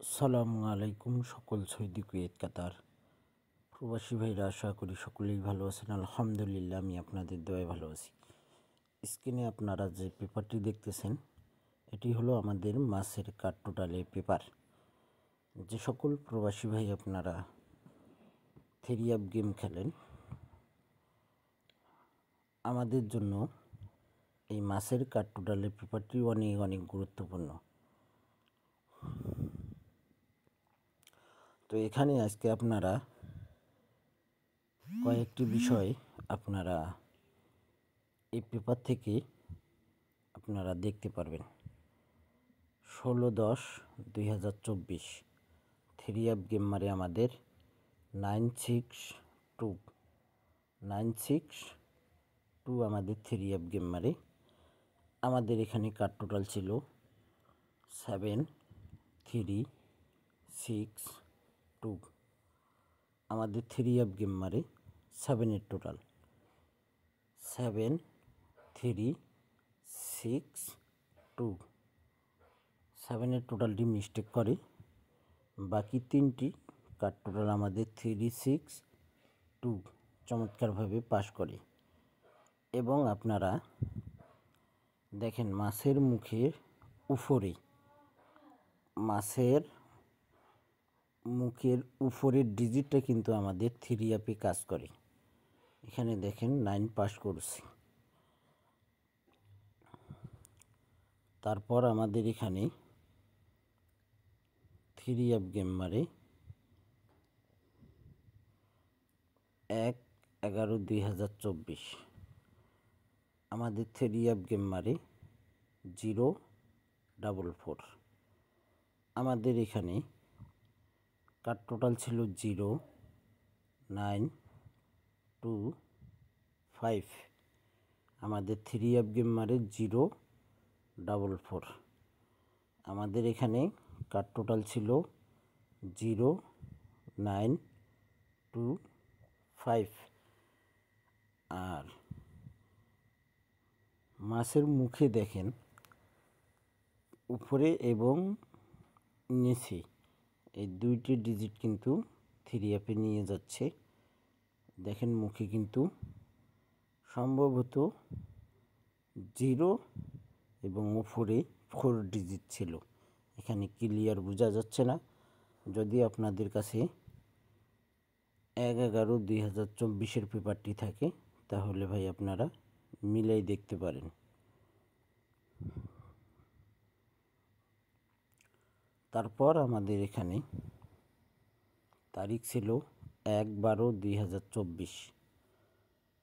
আসসালামু আলাইকুম সকল সৌদি কুয়েত কাতার প্রবাসী ভাইরা, আশা করি সকলেই ভালো আছেন। আলহামদুলিল্লাহ, আমি আপনাদের দয়ায় ভালো আছি। স্ক্রিনে আপনারা যে পেপারটি দেখতেছেন, এটি হলো আমাদের মাসের কার্ড টোটালের পেপার। যে সকল প্রবাসী ভাই আপনারা থ্রি আপ গেম খেলেন, আমাদের জন্য এই মাসের কার্ড টোটালের পেপারটি অনেক অনেক গুরুত্বপূর্ণ। তো এখানে আজকে আপনারা কয়েকটি বিষয় আপনারা এই পেপার থেকে আপনারা দেখতে পারবেন। 16/10/2024 থ্রি আপ গেম মারে আমাদের 962 আমাদের থ্রি আপ গেম মারে। আমাদের এখানে কার্ড টোটাল ছিল 7-3-6-2। আমাদের থ্রি আপ গেম মারে 7-এর টোটাল 7-3-6-2। 7-এর টোটালটি মিস্টেক করে, বাকি তিনটি কার্ড টোটাল আমাদের 3-6-2 চমৎকারভাবে পাস করে। এবং আপনারা দেখেন মাছের মুখের উপরের ডিজিটটা কিন্তু আমাদের থ্রি আপে কাজ করে। এখানে দেখেন 9 পাস করছে। তারপর আমাদের এখানে থ্রি আপ গেম মারে 1/11/2024। আমাদের থ্রি আপ গেম মারে 044। আমাদের এখানে কার্ড টোটাল ছিল 0-9-2-5। আমাদের থ্রি আপ গেম মারে 044। আমাদের এখানে কার্ড টোটাল ছিল 0-9-2-5। আর মাছের মুখে দেখেন উপরে এবং নিচে এই দুইটি ডিজিট কিন্তু থ্রি আপে নিয়ে যাচ্ছে। দেখেন মুখে কিন্তু সম্ভবত 0 এবং উপরে 4 ডিজিট ছিল। এখানে ক্লিয়ার বোঝা যাচ্ছে না। যদি আপনাদের কাছে 1/11/2024 পেপারটি থাকে, তাহলে ভাই আপনারা মিলাই দেখতে পারেন। তারপর আমাদের এখানে তারিখ ছিল 1/12/2024।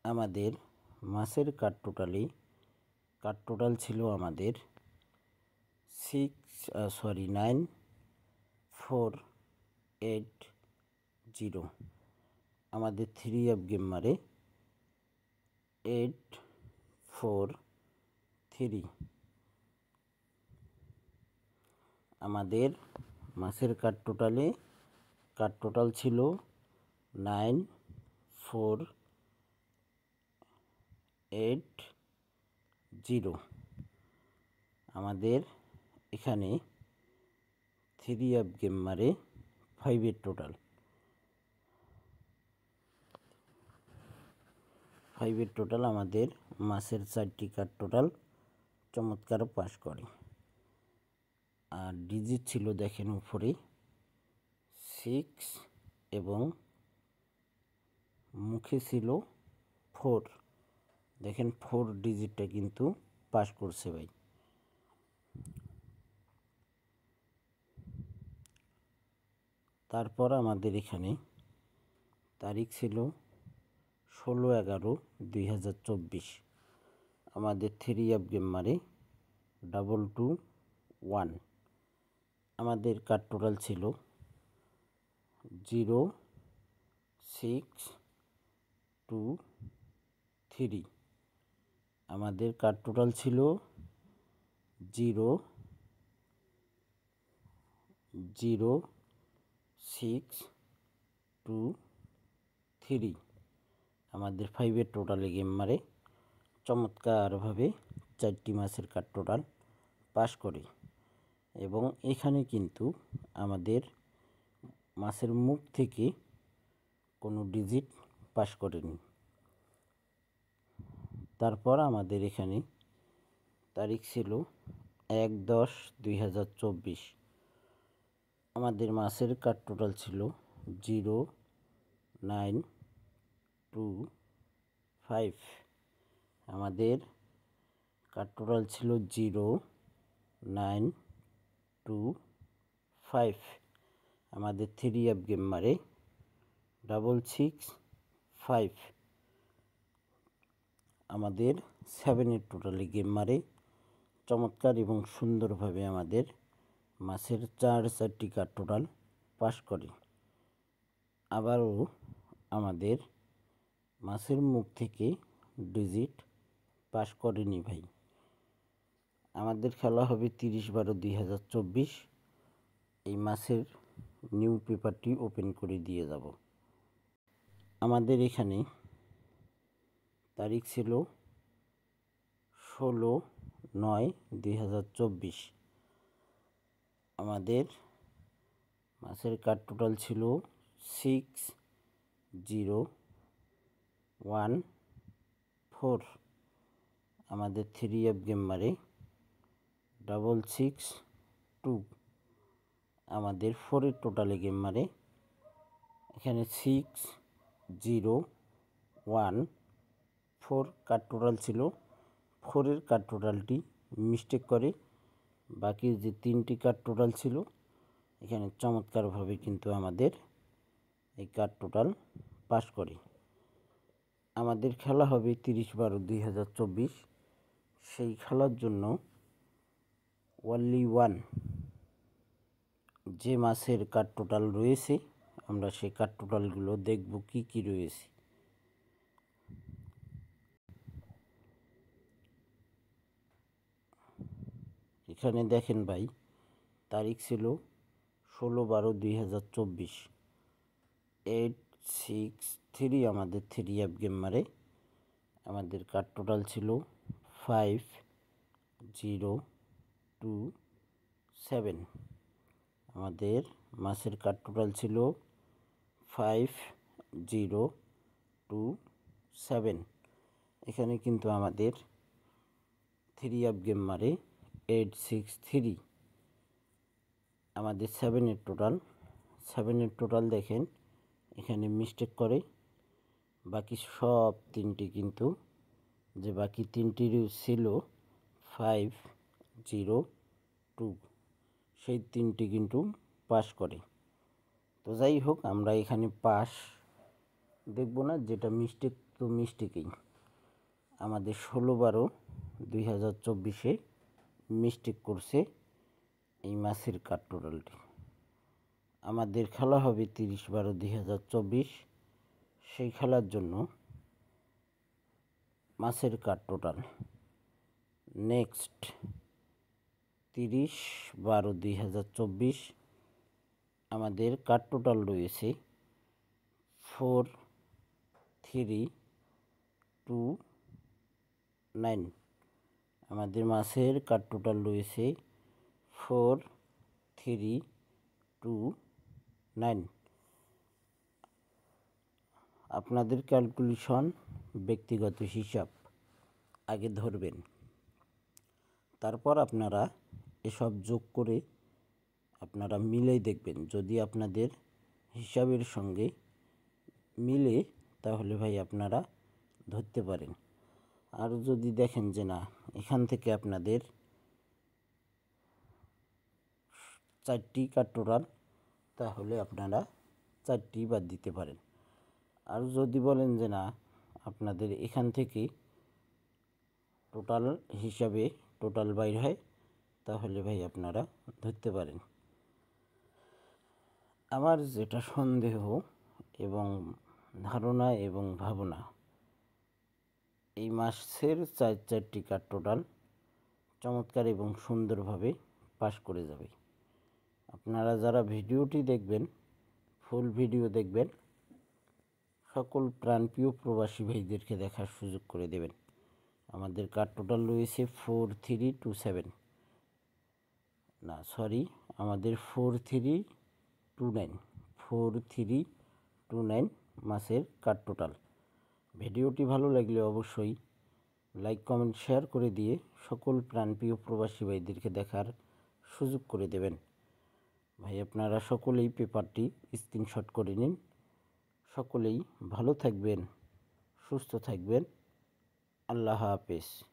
আমাদের মাসের কার্ড টোটাল ছিল আমাদের 9-4-8-0। আমাদের থ্রি আপ গেম মারে 8-4-3। আমাদের মাসের কার্ড টোটাল ছিল 9-4-8-0। আমাদের এখানে থ্রি আপ গেম মারে 5-এর টোটাল 5-এর টোটাল আমাদের মাসের 4টি কার্ড টোটাল চমৎকার পাস করে। আর ডিজিট ছিল দেখেন উপরে 6 এবং মুখে ছিল 4। দেখেন 4 ডিজিটটা কিন্তু পাস করছে ভাই। তারপর আমাদের এখানে তারিখ ছিল 16/11/2024। আমাদের থ্রি আপ গেম মারে 221। আমাদের কার্ড টোটাল ছিল 0-6-2-3। আমাদের কার্ড টোটাল ছিল 0-0-6-2-3। আমাদের 5-এর টোটালে গেম মারে চমৎকারভাবে 4টি মাসের কার্ড টোটাল পাস করে। এবং এখানে কিন্তু আমাদের মাছের মুখ থেকে কোনো ডিজিট পাস করেনি। তারপর আমাদের এখানে তারিখ ছিল 1/10/2024। আমাদের মাছের কাট টোটাল ছিল 0925। আমাদের কাট টোটাল ছিল 0925। আমাদের 3 গেম মারে 665। আমাদের 7 টোটালি গেম মারে চমৎকার এবং সুন্দরভাবে আমাদের মাছের 4টি কাট টোটাল পাস করে। আবারও আমাদের মাছের মুখ থেকে ডিজিট পাস করেনি ভাই। আমাদের খেলা হবে 30/12/2024। এই মাছের নিউ পেপারটি ওপেন করে দিয়ে যাব। আমাদের এখানে তারিখ ছিল 16/9/2024। আমাদের মাছের কাট টোটাল ছিল 6014। আমাদের 3 গেম মারে 662। আমাদের 4 টোটালে গেম মারে এখানে 6014। কাট টোটাল ছিল 4 কাট টোটালটি মিস্টেক করে, বাকি যে 3টি কাট টোটাল ছিল এখানে চমৎকারভাবে কিন্তু আমাদের এই কাট টোটাল পাস করে। আমাদের খেলা হবে 30/12/2024। সেই খেলার জন্য অনলি ওয়ান যে মাছের কাট টোটাল রয়েছে আমরা সেই কাট টোটালগুলো দেখব কি কি রয়েছে। এখানে দেখেন ভাই, তারিখ ছিল 16/12/2024। 863 আমাদের 3 গেম মারে। আমাদের কাট টোটাল ছিল 5027। আমাদের মাছের কাট টোটাল ছিল 5027। এখানে কিন্তু আমাদের 3 গেম মারে 863। আমাদের 7 টোটাল দেখেন এখানে মিস্টেক করে, বাকি সব 3টি কিন্তু যে বাকি 3টি ছিল 502 সেই 3টি কিন্তু পাস করে। তো যাই হোক, আমরা এখানে পাস দেখব না, যেটা মিস্টেক তো মিস্টেকই। আমাদের 16/12/2024 মিস্টেক করছে এই মাছের কাট টোটালটি। আমাদের খেলা হবে 30/12/2024। সেই খেলার জন্য মাছের কাট টোটাল নেক্সট 30/12/2024। আমাদের কাট টোটাল রয়েছে 4329। আমাদের মাছের কাট টোটাল রয়েছে 4329। আপনাদের ক্যালকুলেশন ব্যক্তিগত হিসাব আগে ধরবেন, তারপর আপনারা এসব যোগ করে আপনারা মিলেই দেখবেন। যদি আপনাদের হিসাবের সঙ্গে মিলে তাহলে ভাই আপনারা ধরতে পারেন। আর যদি দেখেন যে না, এখান থেকে আপনাদের 4টি কাট টোটাল, তাহলে আপনারা 4টি বাদ দিতে পারেন। আর যদি বলেন যে না, আপনাদের এখান থেকে টোটাল হিসাবে টোটাল বাইর হয়, তাহলে ভাই আপনারা ধরতে পারেন। আমার যেটা সন্দেহ এবং ধারণা এবং ভাবনা, এই মাসের 4টি কাট টোটাল চমৎকার এবং সুন্দরভাবে পাস করে যাবে। আপনারা যারা ভিডিওটি দেখবেন, ফুল ভিডিও দেখবেন, সকল প্রাণপ্রিয় প্রবাসী ভাইদেরকে দেখার সুযোগ করে দেবেন। আমাদের কাট টোটাল রয়েছে 4327। না সরি, আমাদের 4329 মাসের কাঠ টোটাল। ভিডিওটি ভালো লাগলে অবশ্যই লাইক কমেন্ট শেয়ার করে দিয়ে সকল প্রাণপ্রিয় প্রবাসী ভাইদেরকে দেখার সুযোগ করে দেবেন। ভাই আপনারা সকলেই পেপারটি স্ক্রিনশট করে নিন। সকলেই ভালো থাকবেন, সুস্থ থাকবেন। আল্লাহ হাফেজ।